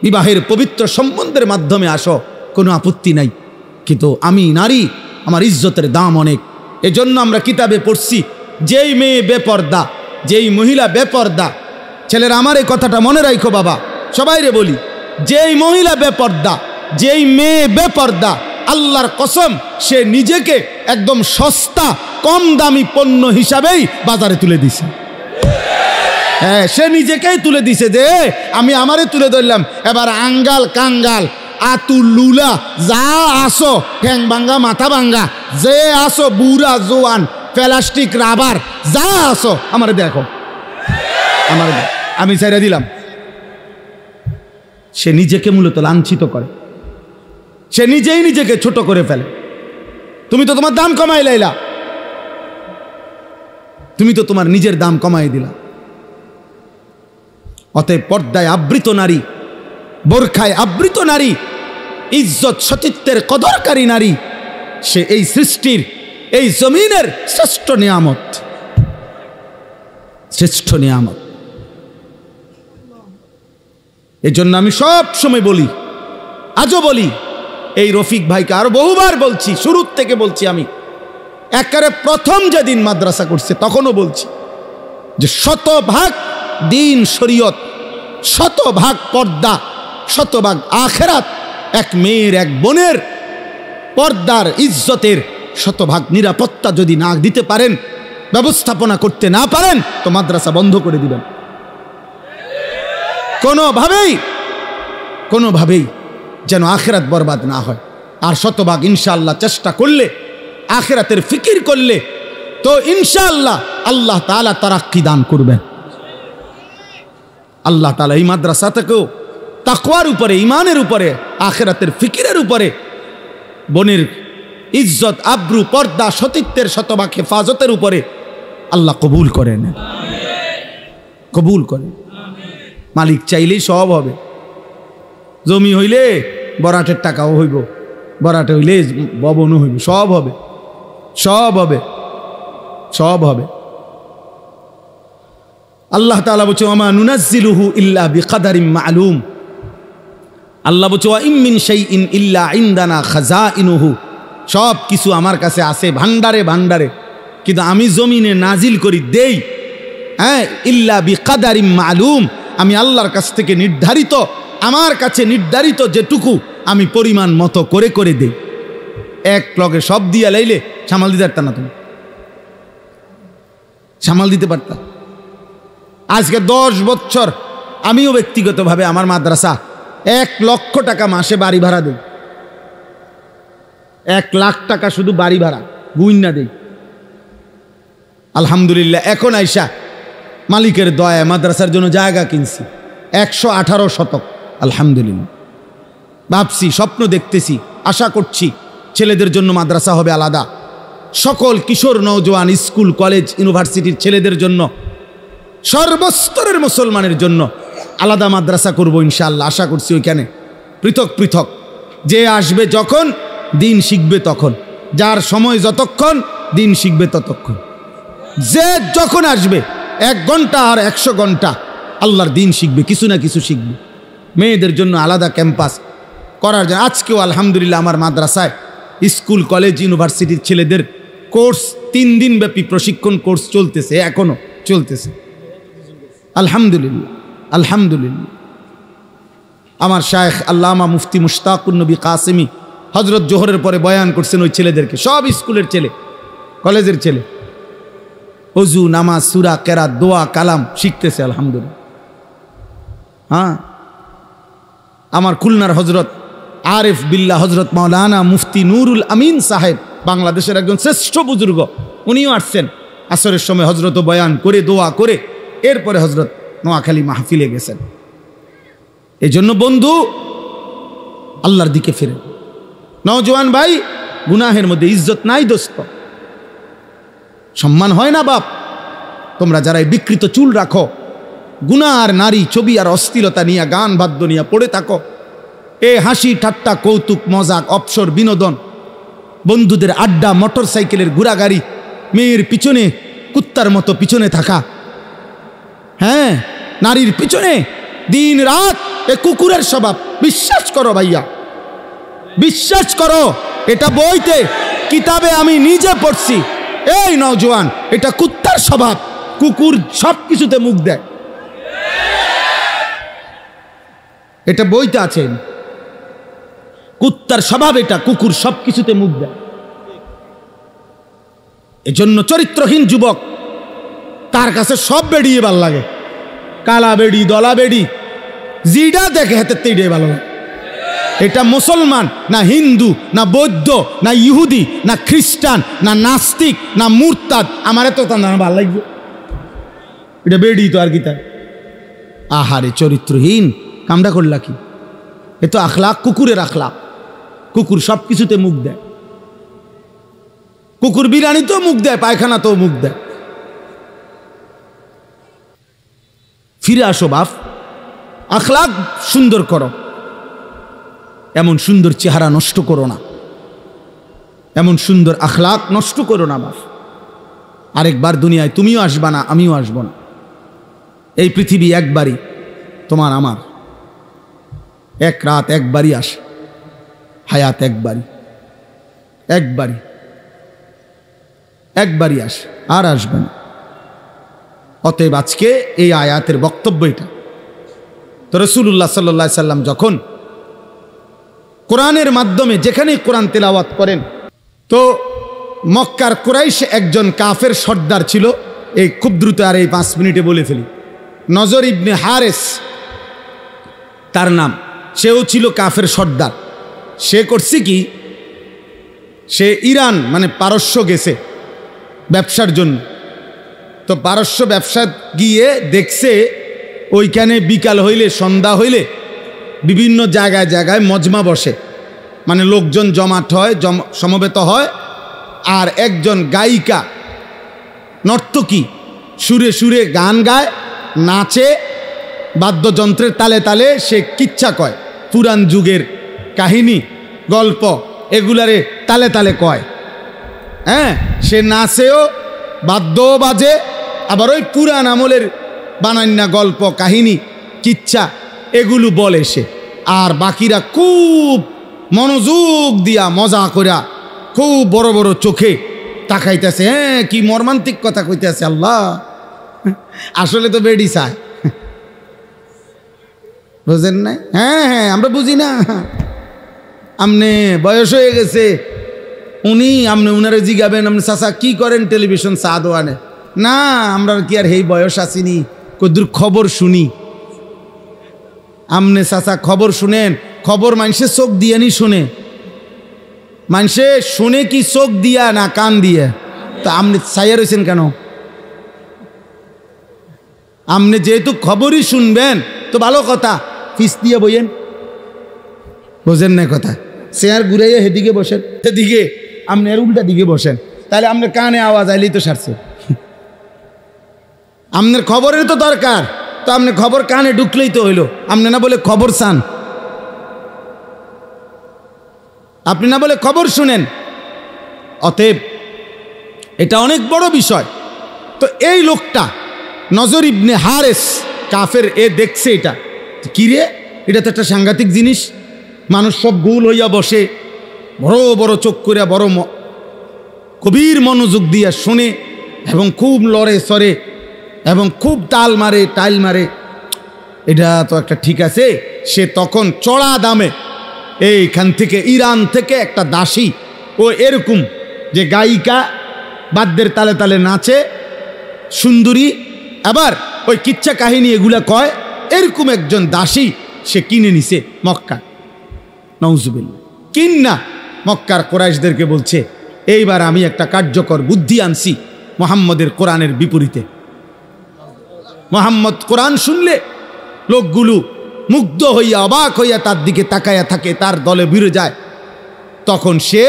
A: বিবাহের পবিত্র সম্বন্ধের মাধ্যমে আসো, কোনো আপত্তি নাই। কিন্তু আমি নারী, আমার ইজ্জতের দাম অনেক। এজন্য আমরা কিতাবে পড়ছি, যেই মেয়ে বেপর্দা, যেই মহিলা বেপর্দা, ছেলেরা আমার এই কথাটা মনে রাখো বাবা, সবাইরে বলি, যেই মহিলা বেপর্দা, যেই মেয়ে বেপর্দা, আল্লাহর কসম সে নিজেকে একদম সস্তা কম দামি পণ্য হিসাবেই বাজারে তুলে দিছে। হ্যাঁ, সে নিজেকেই তুলে দিছে যে আমি আমারে তুলে ধরলাম। এবার আঙ্গাল কাঙ্গাল আতুল লুলা যা আসো, ঠ্যাং ভাঙ্গা মাথা ভাঙ্গা যে আসো, বুড়া জোয়ান প্লাস্টিক রাবার যা আসো, আমারে দেখো, আমার আমি ছেড়ে দিলাম। সে নিজেকে মূলত লাঞ্ছিত করে, সে নিজেই নিজেকে ছোট করে ফেলে। তুমি তো তোমার দাম কমাই লাইলা, তুমি তো তোমার নিজের দাম কমাই দিলা। অতএব পর্দায় আবৃত নারী, বোরখায় আবৃত নারী, ইজ্জত সতীত্বের কদরকারী নারী, সে এই সৃষ্টির, এই জমিনের শ্রেষ্ঠ নিয়ামত, শ্রেষ্ঠ নিয়ামত। এই জন্য আমি সব সময় বলি, আজও বলি, এই রফিক ভাইকে আরো বহুবার বলছি, শুরুর থেকে বলছি, আমি একেবারে প্রথম যেদিন মাদ্রাসা করছে তখনও বলছি যে 100% দিন শরীয়ত, 100% পর্দা, 100% আখেরাত। এক মেয়ের, এক বোনের পর্দার, ইজ্জতের 100% নিরাপত্তা যদি না দিতে পারেন, ব্যবস্থাপনা করতে না পারেন, তো মাদ্রাসা বন্ধ করে দিবেন। কোনোভাবেই যেন আখেরাত বরবাদ না হয়। আর 100% ইনশাআল্লাহ চেষ্টা করলে, আখেরাতের ফিকির করলে, তো ইনশাআল্লাহ আল্লাহ তাআলা তারাক্কি দান করবেন। আল্লাহ তাআলা এই মাদ্রাসাটাকেও তাকওয়ার উপরে, ইমানের উপরে, আখেরাতের ফিকিরের উপরে, বোনের ইজ্জত, আব্রু, পর্দা, সতীত্বের 100% হেফাজতের উপরে আল্লাহ কবুল করেন, কবুল করেন। মালিক চাইলেই সব হবে। জমি হইলে বরাটের টাকাও হইব, বরাটে হইলে ভবনও হইব, সব হবে, সব হবে, সব হবে। আল্লাহ তাআলা বলছে ওয়া মা নুনাজ্জিলুহু ইল্লা বিকাদারিন মা'লুম। আল্লাহ বলছে ওয়া ইম মিন শাইইন ইল্লা ইনদানা খাযাইনুহু। সব কিছু আমার কাছে আছে ভান্ডারে ভান্ডারে, কিন্তু আমি জমিনে নাজিল করি, দেই, হ্যাঁ, ইল্লা বিকাদারিম মালুম, আমি আল্লাহর কাছ থেকে নির্ধারিত, আমার কাছে নির্ধারিত যেটুকু আমি পরিমাণ মতো করে করে দেই। এক লগে সব দিয়া লাইলে সামাল দিতে পারতাম না, তুমি সামাল দিতে পারতাম? আজকে 10 বছর আমিও ব্যক্তিগতভাবে আমার মাদ্রাসা 1 লক্ষ টাকা মাসে বাড়ি ভাড়া দেই। 1 লাখ টাকা শুধু বাড়ি ভাড়া গুইন্না দেই। আলহামদুলিল্লাহ এখন আইসা মালিকের দয়ায় মাদ্রাসার জন্য জায়গা কিনছি 118 শতক। আলহামদুলিল্লাহ, ভাবছি, স্বপ্ন দেখতেছি, আশা করছি ছেলেদের জন্য মাদ্রাসা হবে আলাদা, সকল কিশোর নওজোয়ান স্কুল কলেজ ইউনিভার্সিটির ছেলেদের জন্য, সর্বস্তরের মুসলমানের জন্য আলাদা মাদ্রাসা করব ইনশাআল্লাহ। আশা করছি ওইখানে পৃথক পৃথক, যে আসবে যখন দিন শিখবে তখন, যার সময় যতক্ষণ দিন শিখবে ততক্ষণ, যে যখন আসবে 1 ঘন্টা আর 100 ঘন্টা আল্লাহর দিন শিখবে, কিছু না কিছু শিখবে। মেয়েদের জন্য আলাদা ক্যাম্পাস করার জন্য আজকেও আলহামদুলিল্লাহ আমার মাদ্রাসায় স্কুল কলেজ ইউনিভার্সিটির ছেলেদের কোর্স 3 দিন ব্যাপী প্রশিক্ষণ কোর্স চলতেছে, এখনো চলতেছে। আলহামদুলিল্লাহ, আলহামদুলিল্লাহ। আমার শায়েখ আল্লামা মুফতি মুশতাকুন নবী কাসেমি হজরত জোহরের পরে বয়ান করছেন ওই ছেলেদেরকে, সব স্কুলের ছেলে, কলেজের ছেলে, ওযু, নামাজ, সূরা, কেরাত, দোয়া, কালাম শিখতেছে আলহামদুলিল্লাহ। হ্যাঁ, আমার খুলনার হজরত আরিফ বিল্লাহ হজরত মাওলানা মুফতি নুরুল আমিন সাহেব, বাংলাদেশের একজন শ্রেষ্ঠ বুজুর্গ, উনিও আসছেন আসরের সময়, হজরত বয়ান করে দোয়া করে এরপরে হজরত নোয়াখালী মাহফিলে গেছেন। এই জন্য বন্ধু আল্লাহর দিকে ফিরে, নওজোয়ান ভাই, গুনাহের মধ্যে ইজ্জত নাই দোস্ত, সম্মান হয় না বাপ। তোমরা যারা এই বিকৃত চুল রাখো, গুনাহ আর নারী ছবি আর অশ্লীলতা নিয়ে গান বাদ্য নিয়ে পড়ে থাকো, এ হাসি ঠাট্টা কৌতুক মজাক অবসর বিনোদন, বন্ধুদের আড্ডা, মোটর সাইকেলের ঘোরাগাড়ি, মেয়ের পিছনে কুত্তার মতো পিছনে থাকা, হ্যাঁ, নারীর পিছনে দিন রাত, এ কুকুরের স্বভাব। বিশ্বাস করো ভাইয়া, বিশ্বাস করো, এটা বইতে কিতাবে আমি নিজে পড়ছি। এই নওজোয়ান, এটা কুত্তার স্বভাব, কুকুর সব কিছুতে মুখ দেয়, এটা বইতে আছে, কুত্তার স্বভাব এটা, কুকুর সব কিছুতে মুখ দেয়। এজন্য চরিত্রহীন যুবক, তার কাছে সব বেড়িয়ে ভাল লাগে, কালা বেড়ি, দলা বেড়ি, জিডা দেখে হাতে তেড়ে ভালো লাগে। এটা মুসলমান না হিন্দু না বৌদ্ধ না ইহুদি না খ্রিস্টান না নাস্তিক না মুরতাদ, আমার এত তা না ভালো লাগবে, এটা বেড়ি তো আর কি তার। আহারে চরিত্রহীন, কামড়া করলা কি? এ তো আখলাক কুকুরের আখলাক, কুকুর সব কিছুতে মুখ দেয়, কুকুর বিরিয়ানি তো মুখ দেয়, পায়খানা তো মুখ দেয়। ফিরে আসো বাপ, আখলাক সুন্দর করো, এমন সুন্দর চেহারা নষ্ট করো না, এমন সুন্দর আখলাক নষ্ট করো না বাপ। আরেকবার দুনিয়ায় তুমিও আসবা না, আমিও আসবো না। এই পৃথিবী একবারই, তোমার আমার, এক রাত একবারই আসে, হায়াত একবারই, একবারই, একবারই আসে, আর আসবে না। অতএব আজকে এই আয়াতের বক্তব্য এটা। তো রাসূলুল্লাহ সাল্লাল্লাহু আলাইহি সাল্লাম যখন কোরআনের মাধ্যমে যেখানেই কোরআন তেলাওয়াত করেন, তো মক্কার কুরাইশ একজন কাফের সর্দার ছিল, এই খুব দ্রুত আর এই 5 মিনিটে বলে ফেলি, নজর ইবনে হারেস তার নাম, সেও ছিল কাফের সর্দার। সে করছে কি, সে ইরান মানে পারস্য গেছে ব্যবসার জন্য। তো পারস্য ব্যবসা গিয়ে দেখছে ওইখানে বিকাল হইলে, সন্ধ্যা হইলে বিভিন্ন জায়গায় জায়গায় মজমা বসে, মানে লোকজন জমাট হয়, সমবেত হয়, আর একজন গায়িকা নর্তকী সুরে সুরে গান গায়, নাচে, বাদ্যযন্ত্রের তালে তালে সে কিচ্ছা কয়, পুরাণ যুগের কাহিনী গল্প এগুলারে তালে তালে কয়। হ্যাঁ, সে নাচেও, বাদ্যও বাজে, আবার ওই পুরাণ আমলের বানান্না গল্প কাহিনী কিচ্ছা এগুলো বলে সে। আর বাকিরা খুব মনোযোগ দিয়া মজা করা, খুব বড় বড় চোখে তাকাইতেছে, হ্যাঁ কি মর্মান্তিক কথা কইতেছে, আল্লাহ আসলে তো বেডি চায়, বুঝেন না? হ্যাঁ হ্যাঁ, আমরা বুঝি না। আমনে বয়স হয়ে গেছে, উনি আমনে উনারে জিগাবেন আপনি চাচা কি করেন টেলিভিশন চা দোয়ানে? না, আমরা কি আর এই বয়স আসিনি, কদ্দুর খবর শুনি। আমনে চাচা খবর শুনেন, খবর মানুষের চোখ দিয়ে নি শুনে, মানুষে শুনে কি চোখ দিয়া না কান দিয়ে? তা আপনি চাইয়া রয়েছেন কেন? আপনি যেহেতু খবরই শুনবেন তো ভালো কথা, ফিস দিয়ে বইয়েন, বোঝেন না কথা? চেয়ার ঘুরাইয়া হেদিকে বসেন, সেদিকে আপনি এর উল্টা দিকে বসেন, তাহলে আপনার কানে আওয়াজ আইলেই তো সারছে। আপনার খবরের তো দরকার, তো আপনি খবর কানে ঢুকলেই তো হইলো। আপনি না বলে খবর চান, আপনি না বলে খবর শুনেন। অতএব এটা অনেক বড় বিষয়। তো এই লোকটা নজর ইবনে হারেস কাফের, এ দেখছে এটা, কি রে, এটা তো একটা সাংঘাতিক জিনিস। মানুষ সব গোল হইয়া বসে, বড় বড় চোখ করে, বড় গভীর মনোযোগ দিয়া শোনে এবং খুব লড়ে সরে এবং খুব তাল মারে টাইল মারে, এটা তো একটা ঠিক আছে। সে তখন চড়া দামে এইখান থেকে ইরান থেকে একটা দাসী, ও এরকম যে গায়িকা, বাদ্যের তালে তালে নাচে, সুন্দরী, আবার ওই কিচ্ছা কাহিনী এগুলা কয়, এরকম একজন দাসী সে কিনে নিছে মক্কা। নাউজুবিল্লাহ। কিন্না মক্কার কোরাইশদেরকে বলছে, এইবার আমি একটা কার্যকর বুদ্ধি আনছি মুহাম্মদের কোরআনের বিপরীতে। মুহাম্মদ কোরআন শুনলে লোকগুলো মুগ্ধ হইয়া অবাক হইয়া তার দিকে তাকায়া থাকে, তার দলে ভিড়ে যায়। তখন সে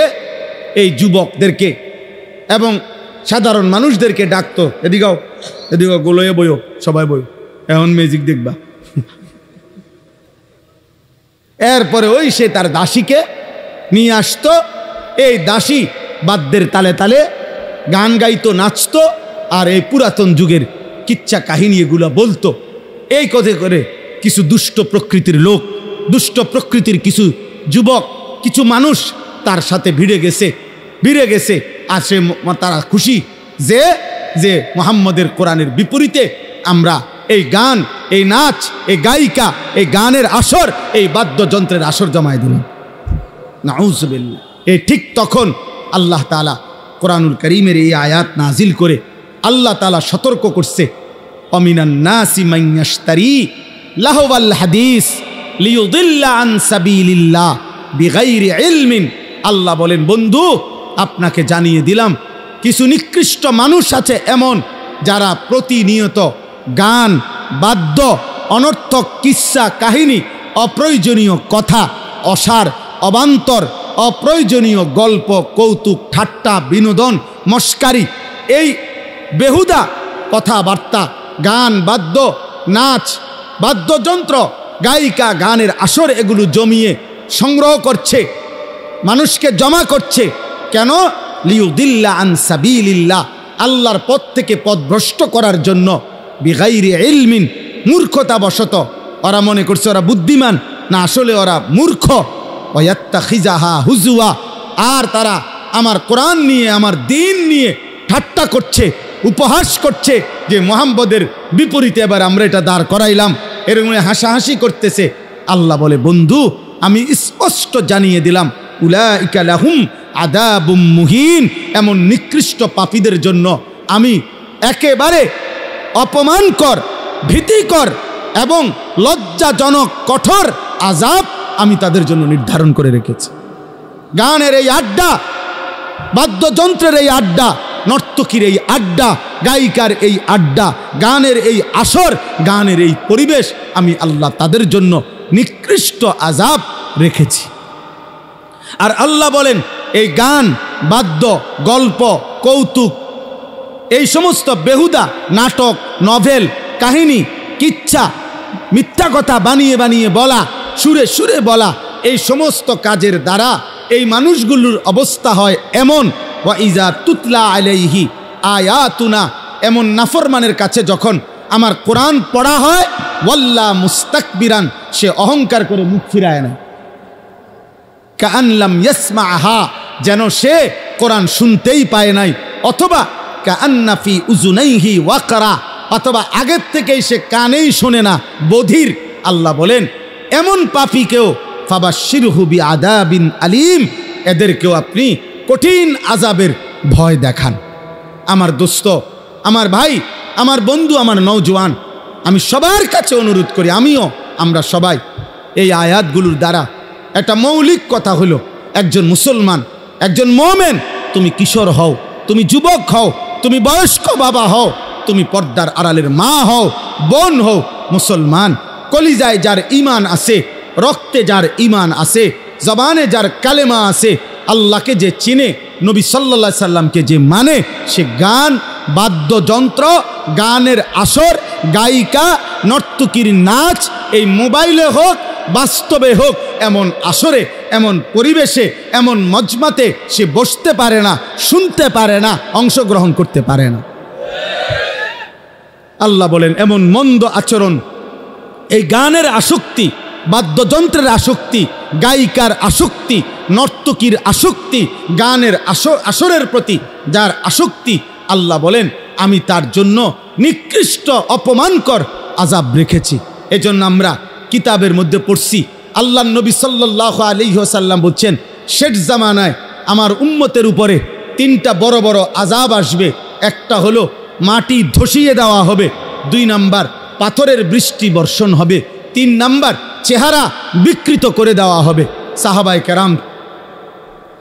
A: এই যুবকদেরকে এবং সাধারণ মানুষদেরকে ডাকতো, এদিকেও এদিকেও গোলয়ে বইও, সবাই বইও, এখন ম্যাজিক দেখবা। এরপরে ওই সে তার দাসীকে নিয়ে আসতো, এই দাসী বাদ্যের তালে তালে গান গাইতো, নাচতো, আর এই পুরাতন যুগের কিচ্ছা কাহিনী এগুলো বলতো। এই কথা করে কিছু দুষ্ট প্রকৃতির লোক, দুষ্ট প্রকৃতির কিছু যুবক, কিছু মানুষ তার সাথে ভিড়ে গেছে। আর সে তারা খুশি যে যে মুহাম্মদের কোরআনের বিপরীতে আমরা এই গান, এই নাচ, এই গায়িকা, এই গানের আসর, এই বাদ্যযন্ত্রের আসর জমায় দিলাম। নাউজুবিল্লাহ। এই ঠিক তখন আল্লাহ তাআলা কোরআনুল কারীমের এই আয়াত নাজিল করে আল্লাহ তাআলা সতর্ক করছে, অমিনান নাসি মান ইয়াশতারি লাহওয়াল হাদিস লিয়ুদিল্লা আন সাবিলিল্লাহ বিগাইরি ইলমিন। আল্লাহ বলেন, বন্ধু আপনাকে জানিয়ে দিলাম, কিছু নিকৃষ্ট মানুষ আছে এমন, যারা প্রতিনিয়ত গান, বাদ্য, অনর্থক কিস্সা কাহিনী, অপ্রয়োজনীয় কথা, অসার অবান্তর, অপ্রয়োজনীয় গল্প, কৌতুক, ঠাট্টা, বিনোদন, মস্কারি, এই বেহুদা কথাবার্তা, গান, বাদ্য, নাচ, বাদ্যযন্ত্র, গায়িকা, গানের আসর, এগুলো জমিয়ে সংগ্রহ করছে, মানুষকে জমা করছে। কেন? লিয়ুদিল্লা আন সাবিলিল্লাহ, আল্লাহর পথ থেকে পথভ্রষ্ট করার জন্য। বিগাইরি ইলমিন, মূর্খতা বশত। ওরা মনে করছে ওরা বুদ্ধিমান, না, আসলে ওরা মূর্খ। ওয়াত্তাখিজাহা হুজুয়া, আর তারা আমার কোরআন নিয়ে, আমার দ্বীন নিয়ে ঠাট্টা করছে, উপহাস করছে যে মুহাম্মদের বিপরীতে এবার আমরা এটা দাঁড় করাইলাম, এরকম হাসাহাসি করতেছে। আল্লাহ বলে, বন্ধু আমি স্পষ্ট জানিয়ে দিলাম, উলাইকা লাহুম আযাবুম মুহিন, এমন নিকৃষ্ট পাপীদের জন্য আমি একেবারে অপমানকর, ভীতিকর এবং লজ্জাজনক কঠোর আযাব আমি তাদের জন্য নির্ধারণ করে রেখেছি। গানের এই আড্ডা, বাদ্যযন্ত্রের এই আড্ডা, নর্তকীর এই আড্ডা, গায়িকার এই আড্ডা, গানের এই আসর, গানের এই পরিবেশ, আমি আল্লাহ তাদের জন্য নিকৃষ্ট আযাব রেখেছি। আর আল্লাহ বলেন, এই গান, বাদ্য, গল্প, কৌতুক, এই সমস্ত বেহুদা নাটক, নভেল, কাহিনী, কিচ্ছা, মিথ্যা কথা বানিয়ে বানিয়ে বলা, সুরে সুরে বলা, এই সমস্ত কাজের দ্বারা এই মানুষগুলোর অবস্থা হয় এমন, ওয়া ইজা তুতলা আলাইহি আয়াতুনা, এমন নাফরমানের কাছে যখন আমার কোরআন পড়া হয়, ওয়াল্লা মুস্তাকবিরান, সে অহংকার করে মুখ ফিরায় না। কাআন লাম ইয়াসমাআহা, যেন সে কোরআন শুনতেই পায় নাই, অথবা কাআন্না ফি উযুনাইহি ওয়াকরা, অথবা আগের থেকেই সে কানেই শোনে না, বধির। আল্লাহ বলেন এমন পাপীকেও ফাবাশশিরহু বিআযাবিন আলীম, এদেরকেও আপনি কঠিন আযাবের ভয় দেখান। আমার দোস্ত, আমার ভাই, আমার বন্ধু, আমার নওজোয়ান, আমি সবার কাছে অনুরোধ করি, আমরা সবাই এই আয়াতগুলোর দ্বারা একটা মৌলিক কথা হলো, একজন মুসলমান, একজন মুমিন, তুমি কিশোর হও, তুমি যুবক হও, তুমি বয়স্ক বাবা হও, তুমি পর্দার আড়ালের মা হও, বোন হও, মুসলমান, কলিজায় যার ঈমান আছে, রক্তে যার ঈমান আছে, জবানে যার কালেমা আছে, আল্লাহকে যে চিনে, নবী সাল্লাল্লাহু আলাইহি সাল্লামকে যে মানে, সে গান, বাদ্যযন্ত্র, গানের আসর, গায়িকা, নর্তকীর নাচ, এই মোবাইলে হোক বাস্তবে হোক, এমন আসরে, এমন পরিবেশে, এমন মজমাতে সে বসতে পারে না, শুনতে পারে না, অংশগ্রহণ করতে পারে না। আল্লাহ বলেন এমন মন্দ আচরণ, এই গানের আসক্তি, বাদ্যযন্ত্রের আসক্তি, গায়িকার আসক্তি, নর্তকীর আসক্তি, গানের আসরের প্রতি যার আসক্তি, আল্লাহ বলেন আমি তার জন্য নিকৃষ্ট অপমানকর আযাব রেখেছি। এজন্য আমরা কিতাবের মধ্যে পড়ছি, আল্লাহর নবী সাল্লাল্লাহু আলাইহি ওয়াসাল্লাম বলছেন শেষ জামানায় আমার উম্মতের উপরে তিনটা বড় বড় আযাব আসবে। একটা হলো মাটি ধসিয়ে দেওয়া হবে, 2 নাম্বার পাথরের বৃষ্টি বর্ষণ হবে, 3 নাম্বার চেহারা বিকৃত করে দেওয়া হবে। সাহাবায়ে কেরাম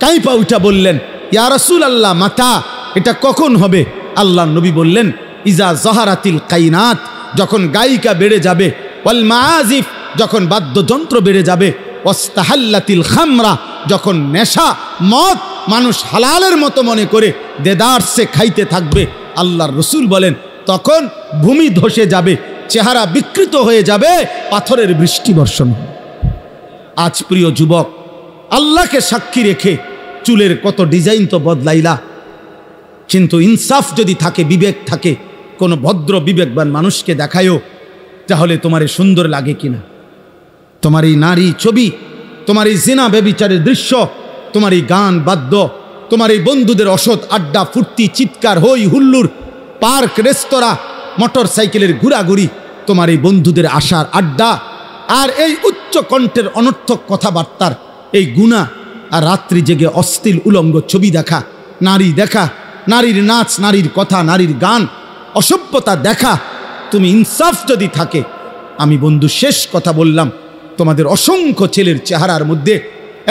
A: কাইপা উঠা বললেন ইয়া রাসূলুল্লাহ, মাতা, এটা কখন হবে? আল্লাহর নবী বললেন ইজা যাহারাতিল কাইনাত, যখন গায়িকা বেড়ে যাবে, ওয়াল মাআজিফ, যখন বাদ্যযন্ত্র বেড়ে যাবে, ওয়াস্তাহাল্লাতিল খামরা, যখন নেশা মদ মানুষ হালালের মতো মনে করে দেদারসে খাইতে থাকবে। আল্লাহর রাসূল বলেন তখন ভূমি ধসে যাবে, চেহারা বিকৃত হয়ে যাবে, পাথরের বৃষ্টি বর্ষণ হবে। আজ প্রিয় যুবক, আল্লাহকে সাক্ষী রেখে চুলের কত ডিজাইন তো বদলাইলা, কিন্তু ইনসাফ যদি থাকে, বিবেক থাকে, কোনো ভদ্র বিবেকবান মানুষকে দেখায়ও, তাহলে তোমার সুন্দর লাগে কিনা? তোমার এই নারী ছবি, তোমার এই জিনা ব্যভিচারের দৃশ্য, তোমার এই গান বাদ্য, তোমার এই বন্ধুদের অসৎ আড্ডা, ফুর্তি, চিৎকার, হই হুল্লুর, পার্ক, রেস্তোরাঁ, মোটর সাইকেলের ঘোরাঘুরি, তোমার এই বন্ধুদের আশার আড্ডা, আর এই উচ্চ কণ্ঠের অনর্থক কথাবার্তার এই গুনাহ, আর রাত্রি জেগে অশ্লীল উলঙ্গ ছবি দেখা, নারী দেখা, নারীর নাচ, নারীর কথা, নারীর গান, অসভ্যতা দেখা, তুমি ইনসাফ যদি থাকে, আমি বন্ধু শেষ কথা বললাম, তোমাদের অসংখ্য ছেলের চেহারার মধ্যে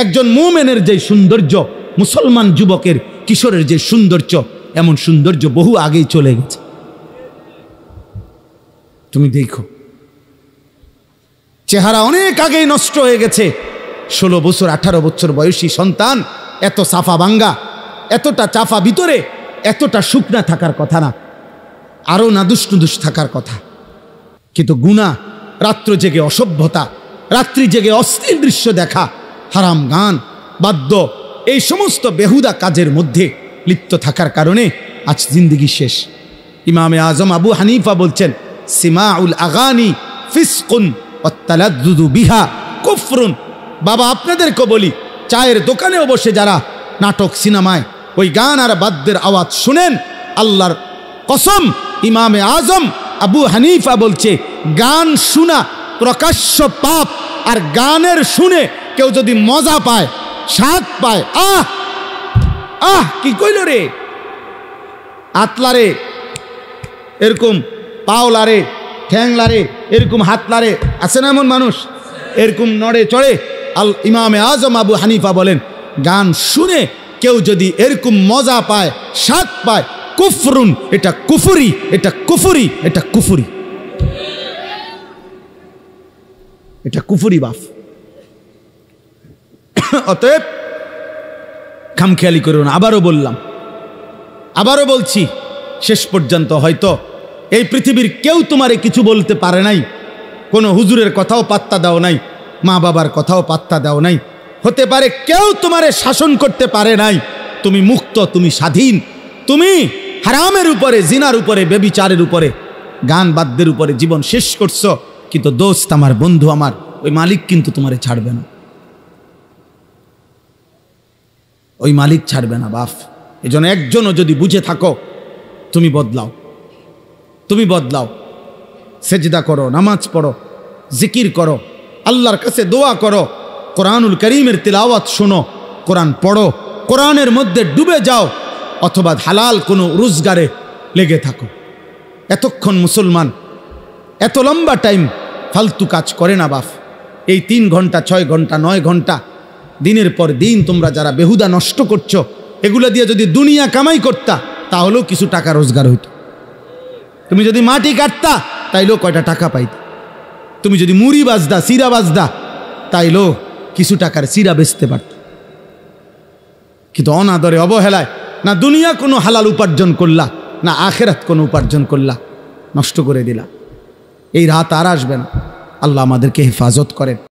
A: একজন মুমিনের যে সৌন্দর্য, মুসলমান যুবকের, কিশোরের যে সৌন্দর্য, এমন সৌন্দর্য বহু আগেই চলে গেছে। তুমি দেখো, চেহারা অনেক আগেই নষ্ট হয়ে গেছে। 16 বছর 18 বছর বয়সী সন্তান এত সাফা ভাঙ্গা, এতটা চাফা ভিতরে, এতটা শুকনা থাকার কথা না, আরো নাদুস নুদুস থাকার কথা। কিন্তু গুনাহ, রাত্র জেগে অসভ্যতা, রাত্রি জেগে অশ্লীল দৃশ্য দেখা, হারাম গান বাদ্য, এই সমস্ত বেহুদা কাজের মধ্যে লিপ্ত থাকার কারণে আজ জিন্দেগি শেষ। ইমামে আজম আবু হানিফা বলছেন সিমাউল আগানি ফিসকুন ওয়াত্তালাদ্দুদু বিহা কুফরুন। বাবা, আপনাদেরকে বলি, চায়ের দোকানেও বসে যারা নাটক সিনেমায় ওই গান আর বাদ্যের আওয়াজ শুনেন, আল্লাহর কসম, ইমামে আজম আবু হানিফা বলছে গান শোনা প্রকাশ্য পাপ। আর গানের শুনে কেউ যদি মজা পায়, স্বাদ পায়, আহ আহ কি কইল রে, আতলারে, এরকম পাওলারে, ঠ্যাংলারে, এরকম হাতলারে, আছে না এমন মানুষ, এরকম নড়ে চড়ে। ইমামে আজম আবু হানিফা বলেন গান শুনে কেউ যদি এরকম মজা পায়, স্বাদ পায়, কুফরুন, এটা কুফরি, এটা কুফরি, এটা কুফরি, এটা কুফরি বাপ। অতএব খামখেয়ালি করো না। আবারও বললাম, আবারও বলছি, শেষ পর্যন্ত হয়তো এই পৃথিবীর কেউ তোমারে কিছু বলতে পারে নাই, কোনো হুজুরের কথাও পাত্তা দাও নাই, মা বাবার কথাও পাত্তা দাও নাই, হতে পারে কেউ তোমারে শাসন করতে পারে নাই, তুমি মুক্ত, তুমি স্বাধীন, তুমি হারামের উপরে, জিনার উপরে, ব্যভিচারের উপরে, গান বাদ্যের উপরে জীবন শেষ করছো। কিন্তু দোস্ত আমার, বন্ধু আমার, ওই মালিক কিন্তু তোমারে ছাড়বে না, ওই মালিক ছাড়বে না বাপ। এজন্য একজনও যদি বুঝে থাকো, তুমি বদলাও, তুমি বদলাও, সেজদা করো, নামাজ পড়ো, জিকির করো, আল্লাহর কাছে দোয়া করো, কোরআনুল করিমের তিলাওয়াত শোনো, কোরআন পড়ো, কোরআনের মধ্যে ডুবে যাও, অথবা হালাল কোনো রোজগারে লেগে থাকো। এতক্ষণ মুসলমান এত লম্বা টাইম ফালতু কাজ করে না বাপ। এই 3 ঘন্টা 6 ঘন্টা 9 ঘন্টা দিনের পর দিন তোমরা যারা বেহুদা নষ্ট করছো, এগুলো দিয়ে যদি দুনিয়া কামাই করতা তাহলেও কিছু টাকা রোজগার হইতো। তুমি যদি মাটি কাটতা তাইলেও কয়টা টাকা পাইতা। তুমি যদি মুড়ি বাজদা, সিরা বাজদা, তাইলেও কিছু টাকার সিরা বেচতে পারত। কিন্তু অনাদরে অবহেলায় না দুনিয়া কোনো হালাল উপার্জন করলা, না আখেরাত কোনো উপার্জন করলা, নষ্ট করে দিলা। এই রাত আর আসবে না। আল্লাহ আমাদেরকে হেফাজত করেন।